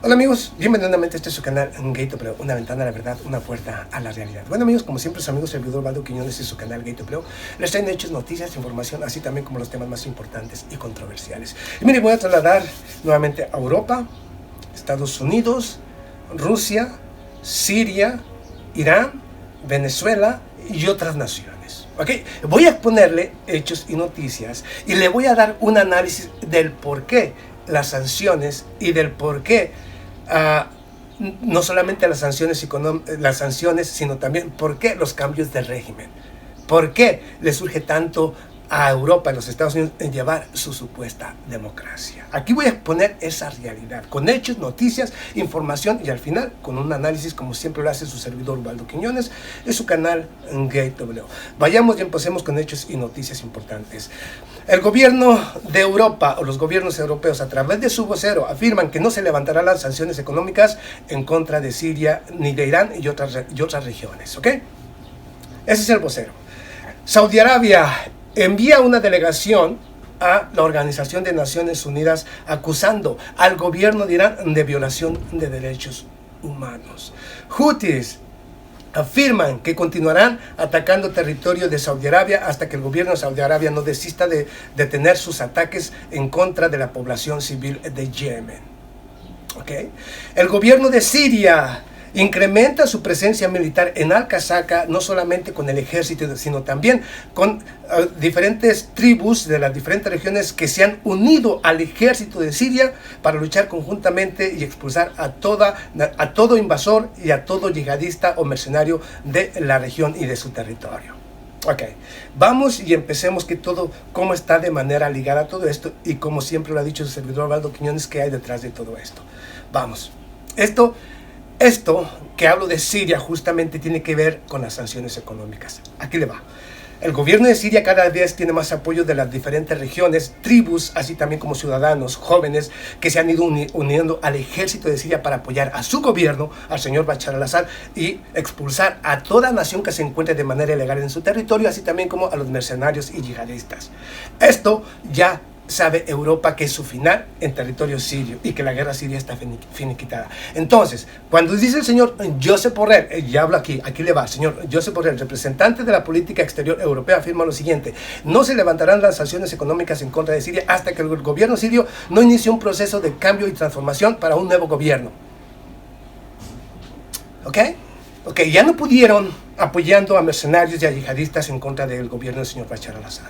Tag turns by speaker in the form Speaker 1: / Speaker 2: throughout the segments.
Speaker 1: Hola amigos, bienvenidos nuevamente a este su canal Gayto Pleo, una ventana a la verdad, una puerta a la realidad. Bueno amigos, como siempre su amigo servidor Valdo Quiñones y su canal Gayto Pleo les traen hechos, noticias, información, así también como los temas más importantes y controversiales. Y miren, voy a trasladar nuevamente a Europa, Estados Unidos, Rusia, Siria, Irán, Venezuela y otras naciones. ¿Ok? Voy a exponerle hechos y noticias y le voy a dar un análisis del por qué las sanciones y del por qué no solamente las sanciones, sino también por qué los cambios de régimen. ¿Por qué le surge tanto a Europa y los Estados Unidos en llevar su supuesta democracia? Aquí voy a exponer esa realidad, con hechos, noticias, información y al final con un análisis como siempre lo hace su servidor Valdo Quiñones en su canal Gayto Pleo. Vayamos y empecemos con hechos y noticias importantes. El gobierno de Europa o los gobiernos europeos a través de su vocero afirman que no se levantarán las sanciones económicas en contra de Siria ni de Irán y otras regiones. ¿Ok? Ese es el vocero. Saudi Arabia envía una delegación a la Organización de Naciones Unidas acusando al gobierno de Irán de violación de derechos humanos. Houthis afirman que continuarán atacando territorio de Saudi Arabia hasta que el gobierno de Saudi Arabia no desista de detener sus ataques en contra de la población civil de Yemen. ¿Okay? El gobierno de Siria incrementa su presencia militar en Al-Qasaka, no solamente con el ejército, sino también con diferentes tribus de las diferentes regiones que se han unido al ejército de Siria para luchar conjuntamente y expulsar a todo invasor y a todo yihadista o mercenario de la región y de su territorio. Ok, vamos y empecemos cómo está de manera ligada a todo esto y como siempre lo ha dicho su servidor Valdo Quiñones, qué hay detrás de todo esto. Vamos, esto que hablo de Siria justamente tiene que ver con las sanciones económicas. Aquí le va. El gobierno de Siria cada vez tiene más apoyo de las diferentes regiones, tribus, así también como ciudadanos, jóvenes, que se han ido uniendo al ejército de Siria para apoyar a su gobierno, al señor Bashar al-Assad, y expulsar a toda nación que se encuentre de manera ilegal en su territorio, así también como a los mercenarios y yihadistas. Esto ya sabe Europa que es su final en territorio sirio y que la guerra siria está finiquitada. Entonces, cuando dice el señor Josep Borrell, ya hablo aquí le va, señor Josep Borrell, representante de la política exterior europea, afirma lo siguiente: no se levantarán las sanciones económicas en contra de Siria hasta que el gobierno sirio no inicie un proceso de cambio y transformación para un nuevo gobierno. ¿Ok? Ya no pudieron apoyando a mercenarios y a yihadistas en contra del gobierno del señor Bashar al-Assad.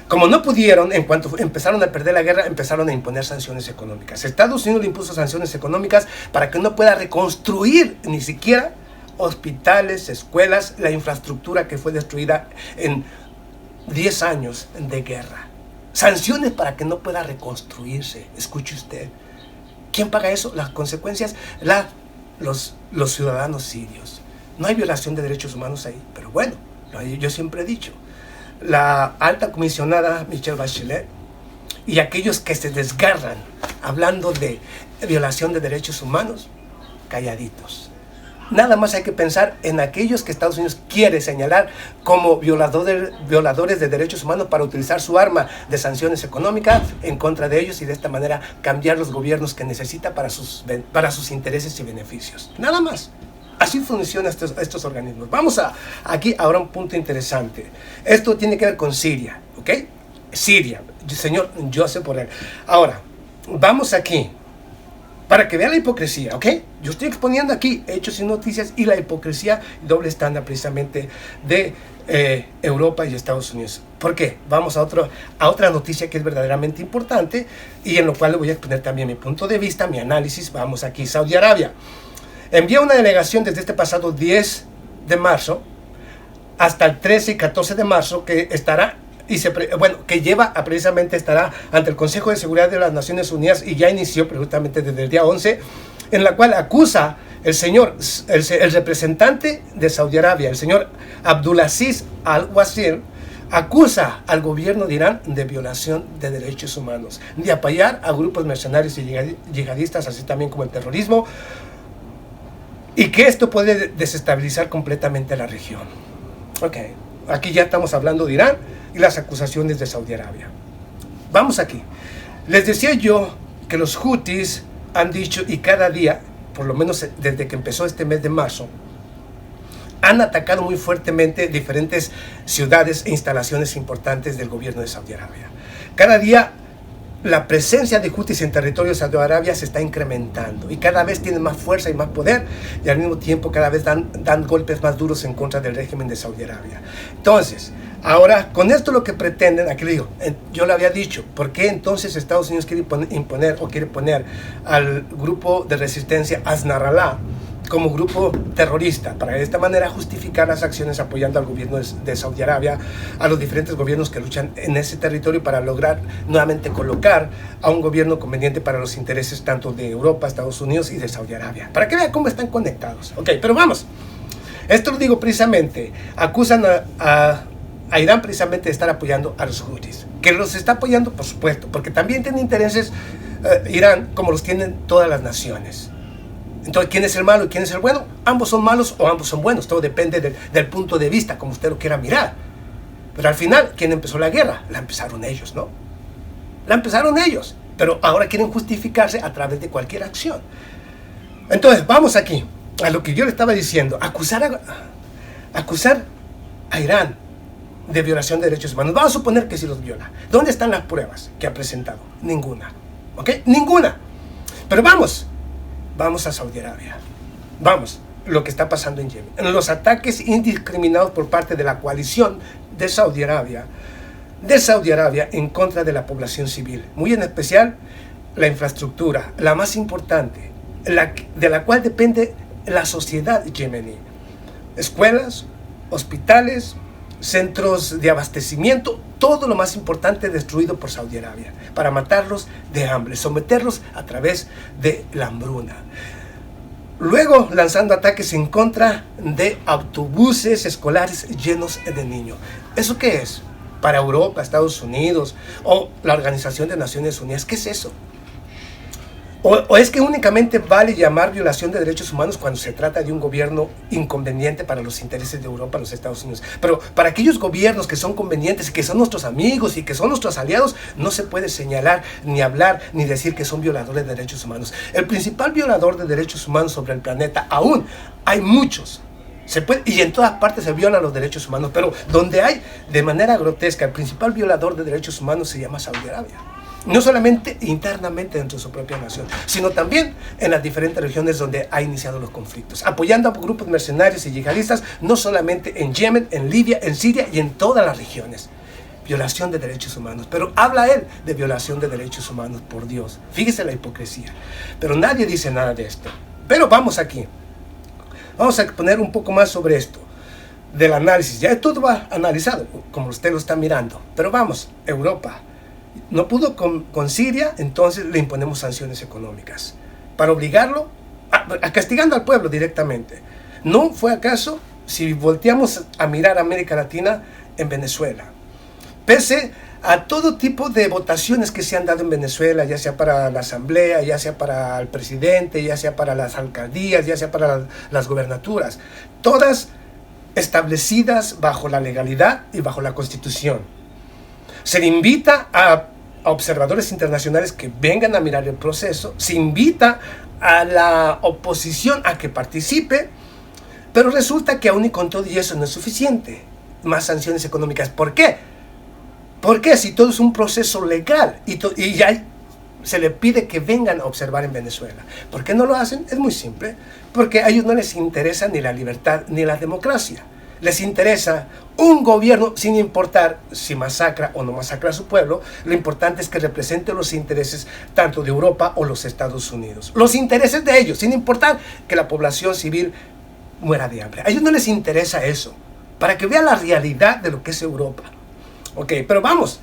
Speaker 1: Como no pudieron, en cuanto empezaron a perder la guerra, empezaron a imponer sanciones económicas. Estados Unidos le impuso sanciones económicas para que no pueda reconstruir ni siquiera hospitales, escuelas, la infraestructura que fue destruida en 10 años de guerra. Sanciones para que no pueda reconstruirse. Escuche usted. ¿Quién paga eso? Las consecuencias, los ciudadanos sirios. No hay violación de derechos humanos ahí, pero bueno, yo siempre he dicho, la alta comisionada Michelle Bachelet y aquellos que se desgarran hablando de violación de derechos humanos, calladitos. Nada más hay que pensar en aquellos que Estados Unidos quiere señalar como violadores de derechos humanos para utilizar su arma de sanciones económicas en contra de ellos y de esta manera cambiar los gobiernos que necesita para sus intereses y beneficios. Nada más. Así funcionan estos organismos. Vamos aquí ahora un punto interesante. Esto tiene que ver con Siria, ¿ok? Siria, señor Josep Borrell. Ahora, vamos aquí, para que vean la hipocresía, ¿ok? Yo estoy exponiendo aquí hechos y noticias y la hipocresía doble estándar precisamente de Europa y Estados Unidos. ¿Por qué? Vamos a otra noticia que es verdaderamente importante y en lo cual le voy a exponer también mi punto de vista, mi análisis. Vamos aquí, Saudi Arabia envía una delegación desde este pasado 10 de marzo hasta el 13 y 14 de marzo que estará estará ante el Consejo de Seguridad de las Naciones Unidas y ya inició justamente desde el día 11, en la cual acusa el representante de Saudi Arabia, el señor Abdulaziz Al-Wazir, acusa al gobierno de Irán de violación de derechos humanos, de apoyar a grupos mercenarios y yihadistas, así también como el terrorismo, y que esto puede desestabilizar completamente la región. Ok, aquí ya estamos hablando de Irán y las acusaciones de Saudi Arabia. Vamos aquí. Les decía yo que los Houthis han dicho, y cada día, por lo menos desde que empezó este mes de marzo, han atacado muy fuertemente diferentes ciudades e instalaciones importantes del gobierno de Saudi Arabia. Cada día la presencia de Houthis en territorio de Saudi Arabia se está incrementando y cada vez tienen más fuerza y más poder, y al mismo tiempo cada vez dan golpes más duros en contra del régimen de Saudi Arabia. Entonces, ahora, con esto lo que pretenden, aquí le digo, yo le había dicho, ¿por qué entonces Estados Unidos quiere imponer o quiere poner al grupo de resistencia Nasrallah como grupo terrorista, para de esta manera justificar las acciones apoyando al gobierno de Saudi Arabia, a los diferentes gobiernos que luchan en ese territorio para lograr nuevamente colocar a un gobierno conveniente para los intereses tanto de Europa, Estados Unidos y de Saudi Arabia? Para que vean cómo están conectados. Ok, pero vamos. Esto lo digo precisamente, acusan a Irán precisamente de estar apoyando a los Houthis, que los está apoyando por supuesto, porque también tiene intereses Irán como los tienen todas las naciones. Entonces, ¿quién es el malo y quién es el bueno? Ambos son malos o ambos son buenos, todo depende del punto de vista, como usted lo quiera mirar. Pero al final, ¿quién empezó la guerra? La empezaron ellos, ¿no? La empezaron ellos, pero ahora quieren justificarse a través de cualquier acción. Entonces, vamos aquí a lo que yo le estaba diciendo, acusar a Irán de violación de derechos humanos. Vamos a suponer que sí los viola. ¿Dónde están las pruebas que ha presentado? Ninguna. ¿Ok? Ninguna. Pero vamos a Saudi Arabia. Vamos, lo que está pasando en Yemen. En los ataques indiscriminados por parte de la coalición de Saudi Arabia en contra de la población civil. Muy en especial, la infraestructura, la más importante, de la cual depende la sociedad yemení. Escuelas, hospitales, centros de abastecimiento, todo lo más importante destruido por Saudi Arabia, para matarlos de hambre, someterlos a través de la hambruna. Luego lanzando ataques en contra de autobuses escolares llenos de niños. ¿Eso qué es? Para Europa, Estados Unidos o la Organización de Naciones Unidas, ¿qué es eso? ¿O es que únicamente vale llamar violación de derechos humanos cuando se trata de un gobierno inconveniente para los intereses de Europa, los Estados Unidos? Pero para aquellos gobiernos que son convenientes, que son nuestros amigos y que son nuestros aliados, no se puede señalar, ni hablar, ni decir que son violadores de derechos humanos. El principal violador de derechos humanos sobre el planeta, aún hay muchos, y en todas partes se violan los derechos humanos, pero donde hay de manera grotesca, el principal violador de derechos humanos se llama Saudi Arabia. No solamente internamente dentro de su propia nación, sino también en las diferentes regiones donde ha iniciado los conflictos, apoyando a grupos mercenarios y yihadistas, no solamente en Yemen, en Libia, en Siria y en todas las regiones. Violación de derechos humanos, pero habla él de violación de derechos humanos, por Dios. Fíjese la hipocresía, pero nadie dice nada de esto. Pero vamos aquí, vamos a poner un poco más sobre esto, del análisis. Ya todo va analizado, como usted lo está mirando, pero vamos, Europa no pudo con Siria, entonces le imponemos sanciones económicas para obligarlo a castigando al pueblo directamente. ¿No fue acaso si volteamos a mirar a América Latina en Venezuela? Pese a todo tipo de votaciones que se han dado en Venezuela, ya sea para la asamblea, ya sea para el presidente, ya sea para las alcaldías, ya sea para las gobernaturas, todas establecidas bajo la legalidad y bajo la Constitución. Se le invita a observadores internacionales que vengan a mirar el proceso, se invita a la oposición a que participe, pero resulta que aún y con todo y eso no es suficiente. Más sanciones económicas. ¿Por qué? ¿Por qué? Si todo es un proceso legal y ya se le pide que vengan a observar en Venezuela. ¿Por qué no lo hacen? Es muy simple. Porque a ellos no les interesa ni la libertad ni la democracia. Les interesa un gobierno sin importar si masacra o no masacra a su pueblo. Lo importante es que represente los intereses tanto de Europa o los Estados Unidos. Los intereses de ellos, sin importar que la población civil muera de hambre. A ellos no les interesa eso. Para que vean la realidad de lo que es Europa. Ok, pero vamos.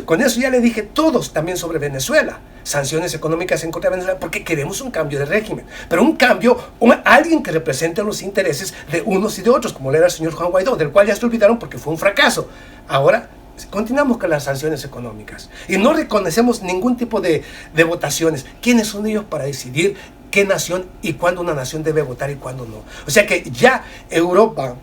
Speaker 1: Con eso ya le dije todos también sobre Venezuela. Sanciones económicas en contra de Venezuela porque queremos un cambio de régimen. Pero un cambio, alguien que represente los intereses de unos y de otros, como era el señor Juan Guaidó, del cual ya se olvidaron porque fue un fracaso. Ahora continuamos con las sanciones económicas y no reconocemos ningún tipo de votaciones. ¿Quiénes son ellos para decidir qué nación y cuándo una nación debe votar y cuándo no? O sea que ya Europa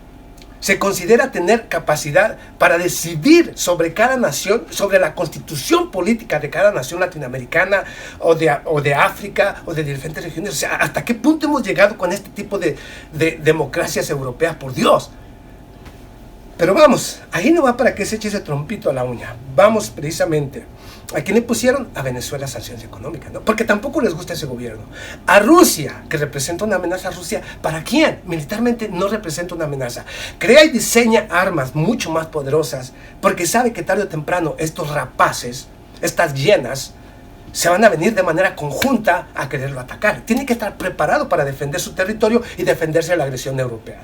Speaker 1: se considera tener capacidad para decidir sobre cada nación, sobre la constitución política de cada nación latinoamericana o de África o de diferentes regiones. O sea, ¿hasta qué punto hemos llegado con este tipo de democracias europeas? Por Dios. Pero vamos, ahí no va para que se eche ese trompito a la uña. Vamos precisamente. ¿A quién le pusieron? A Venezuela sanciones económicas, ¿no? Porque tampoco les gusta ese gobierno. A Rusia, que representa una amenaza a Rusia, ¿para quién? Militarmente no representa una amenaza. Crea y diseña armas mucho más poderosas, porque sabe que tarde o temprano estos rapaces, estas hienas, se van a venir de manera conjunta a quererlo atacar. Tiene que estar preparado para defender su territorio y defenderse de la agresión europea.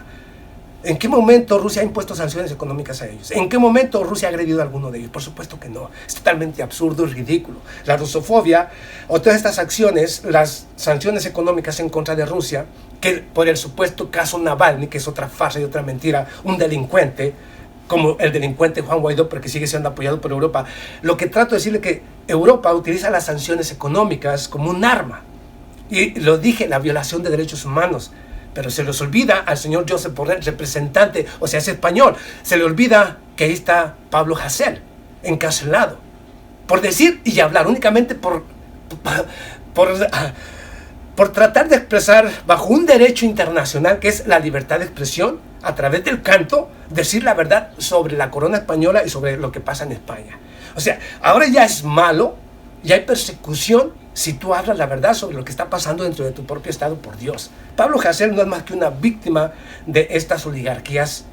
Speaker 1: ¿En qué momento Rusia ha impuesto sanciones económicas a ellos? ¿En qué momento Rusia ha agredido a alguno de ellos? Por supuesto que no. Es totalmente absurdo y ridículo. La rusofobia o todas estas acciones, las sanciones económicas en contra de Rusia, que por el supuesto caso Navalny, que es otra farsa y otra mentira, un delincuente, como el delincuente Juan Guaidó, pero que sigue siendo apoyado por Europa. Lo que trato de decirle es que Europa utiliza las sanciones económicas como un arma. Y lo dije, la violación de derechos humanos. Pero se les olvida al señor Josep Borrell, representante, o sea, es español. Se le olvida que ahí está Pablo Hasél, encarcelado. Por decir y hablar, únicamente por tratar de expresar bajo un derecho internacional que es la libertad de expresión, a través del canto, decir la verdad sobre la corona española y sobre lo que pasa en España. O sea, ahora ya es malo, ya hay persecución, si tú hablas la verdad sobre lo que está pasando dentro de tu propio estado, por Dios. Pablo Hasél no es más que una víctima de estas oligarquías,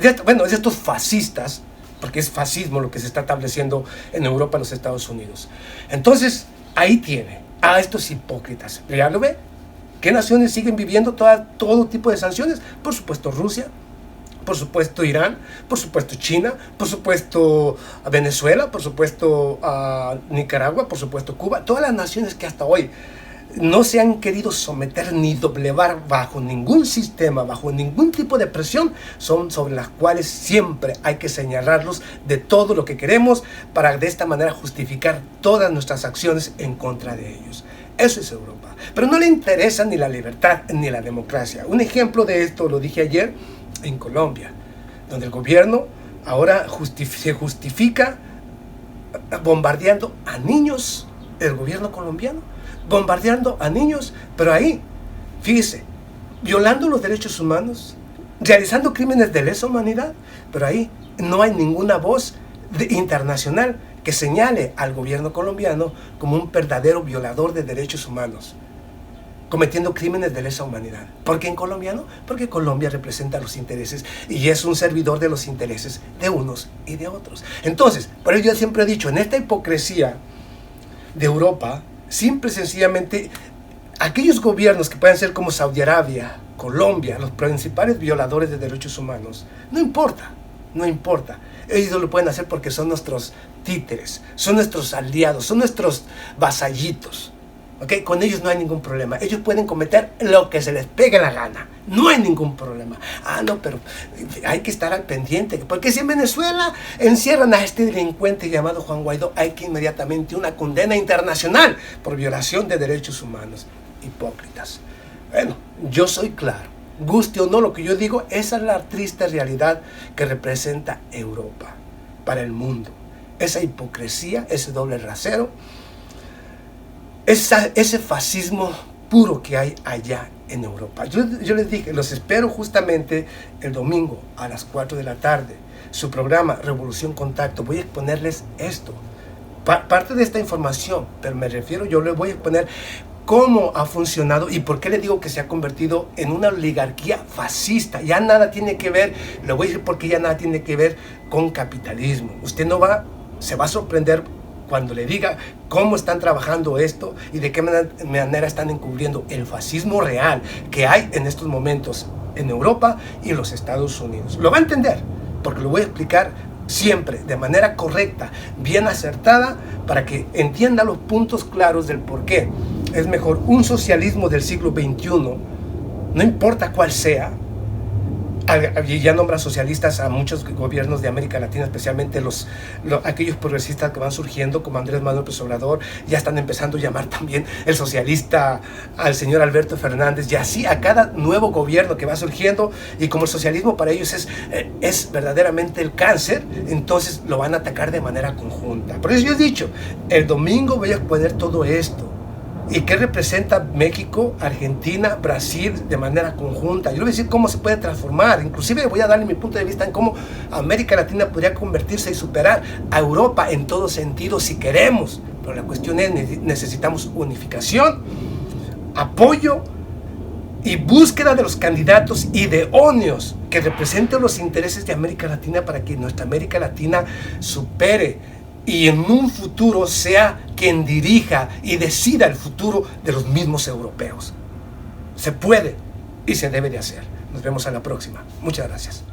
Speaker 1: de estos fascistas, porque es fascismo lo que se está estableciendo en Europa, en los Estados Unidos. Entonces, ahí tiene a estos hipócritas. ¿Ya lo ve? ¿Qué naciones siguen viviendo todo tipo de sanciones? Por supuesto Rusia, por supuesto Irán, por supuesto China, por supuesto Venezuela, por supuesto Nicaragua, por supuesto Cuba. Todas las naciones que hasta hoy no se han querido someter ni doblegar bajo ningún sistema, bajo ningún tipo de presión, son sobre las cuales siempre hay que señalarlos de todo lo que queremos para de esta manera justificar todas nuestras acciones en contra de ellos. Eso es Europa. Pero no le interesa ni la libertad ni la democracia. Un ejemplo de esto lo dije ayer en Colombia, donde el gobierno ahora se justifica bombardeando a niños, el gobierno colombiano, bombardeando a niños, pero ahí, fíjese, violando los derechos humanos, realizando crímenes de lesa humanidad, pero ahí no hay ninguna voz internacional que señale al gobierno colombiano como un verdadero violador de derechos humanos, cometiendo crímenes de lesa humanidad. ¿Por qué en colombiano? Porque Colombia representa los intereses y es un servidor de los intereses de unos y de otros. Entonces, por eso yo siempre he dicho, en esta hipocresía de Europa, simple y sencillamente, aquellos gobiernos que pueden ser como Saudi Arabia, Colombia, los principales violadores de derechos humanos, no importa. Ellos lo pueden hacer porque son nuestros títeres, son nuestros aliados, son nuestros vasallitos. ¿Okay? Con ellos no hay ningún problema. Ellos pueden cometer lo que se les pegue la gana. No hay ningún problema. No, pero hay que estar al pendiente. Porque si en Venezuela encierran a este delincuente llamado Juan Guaidó, hay que inmediatamente una condena internacional por violación de derechos humanos. Hipócritas. Bueno, yo soy claro. Guste o no lo que yo digo, esa es la triste realidad que representa Europa para el mundo. Esa hipocresía, ese doble rasero, ese fascismo puro que hay allá en Europa. Yo les dije, los espero justamente el domingo a las 4 de la tarde. Su programa Revolución Contacto. Voy a exponerles esto. Parte de esta información, pero me refiero, yo les voy a exponer cómo ha funcionado y por qué le digo que se ha convertido en una oligarquía fascista. Ya nada tiene que ver, le voy a decir por qué ya nada tiene que ver con capitalismo. Usted se va a sorprender cuando le diga cómo están trabajando esto y de qué manera están encubriendo el fascismo real que hay en estos momentos en Europa y en los Estados Unidos. Lo va a entender, porque lo voy a explicar siempre de manera correcta, bien acertada, para que entienda los puntos claros del por qué es mejor un socialismo del siglo XXI, no importa cuál sea, Y ya nombra socialistas a muchos gobiernos de América Latina, especialmente aquellos progresistas que van surgiendo, como Andrés Manuel López Obrador. Ya están empezando a llamar también el socialista al señor Alberto Fernández, y así a cada nuevo gobierno que va surgiendo. Y como el socialismo para ellos es verdaderamente el cáncer, entonces lo van a atacar de manera conjunta. Por eso yo he dicho, el domingo voy a poner todo esto. ¿Y qué representa México, Argentina, Brasil de manera conjunta? Yo le voy a decir cómo se puede transformar. Inclusive voy a darle mi punto de vista en cómo América Latina podría convertirse y superar a Europa en todo sentido si queremos. Pero la cuestión es, necesitamos unificación, apoyo y búsqueda de los candidatos idóneos que representen los intereses de América Latina para que nuestra América Latina supere y en un futuro sea quien dirija y decida el futuro de los mismos europeos. Se puede y se debe de hacer. Nos vemos a la próxima. Muchas gracias.